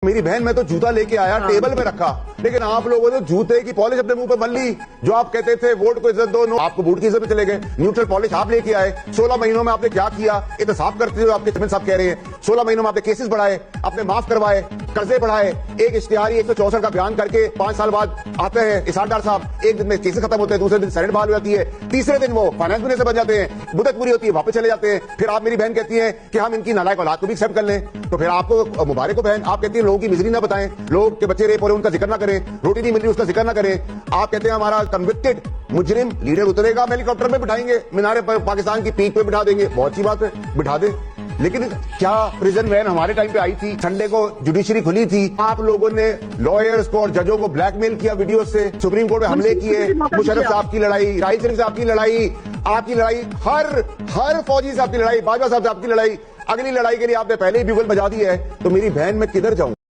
میری بہن میں تو جوتا لے کے آیا ٹیبل پہ رکھا، لیکن آپ لوگوں نے جوتے کی پالش اپنے منہ پہ مل لی. جو آپ کہتے تھے ووٹ کو عزت دو، آپ کو بوٹ کی عزت پہ چلے گئے. نیوٹرل پالش آپ لے کے آئے. 16 مہینوں میں آپ نے کیا کیا؟ احتساب کرتے ہوئے آپ کے چیئرمین صاحب کہہ رہے ہیں 16 مہینوں میں آپ نے کیسز بڑھائے، آپ نے معاف کروائے، قرضے بڑھائے. ایک اشتہاری 164 کا بیان کر کے 5 سال بعد آتے ہیں اسحاق ڈار صاحب، ایک دن میں کیسز ختم ہوتے ہیں، دوسرے دن سرنڈر بحال ہو جاتی ہے، تیسرے دن وہ فائنانس منسٹر بن جاتے ہیں، مدت پوری ہوتی ہے واپس چلے جاتے ہیں. پھر آپ میری بہن کہتی ہیں کہ ہم ان کی نالائق اولاد کو بھی ایکسپٹ کر لیں. تو پھر آپ کو مبارک ہو بہن، آپ کہتی ہیں لوگوں کی مزری نہ بتائیں، لوگ کے بچے ریپ ہو رہے ان کا ذکر نہ کریں، روٹی نہیں مل رہی اس کا ذکر نہ کریں. آپ کہتے ہیں ہمارا کنوکٹڈ مجرم لیڈر اترے گا، ہم ہیلی کاپٹر میں بٹھائیں گے، مینار پاکستان کی پیک پہ بٹھا دیں گے. بہت اچھی بات ہے، بٹھا دیں. لیکن کیا پریزن وین ہمارے ٹائم پہ آئی تھی؟ سنڈے کو جوڈیشری کھلی تھی، آپ لوگوں نے لائرز کو اور ججوں کو بلیک میل کیا ویڈیو سے، سپریم کورٹ میں حملے کیے. مشرف صاحب کی لڑائی، راحیل شریف صاحب کی لڑائی، آپ کی لڑائی، ہر فوجی صاحب کی لڑائی، باجوہ صاحب کی لڑائی. اگلی لڑائی کے لیے آپ نے پہلے ہی بیگل بجا دی ہے. تو میری بہن میں کدھر جاؤں؟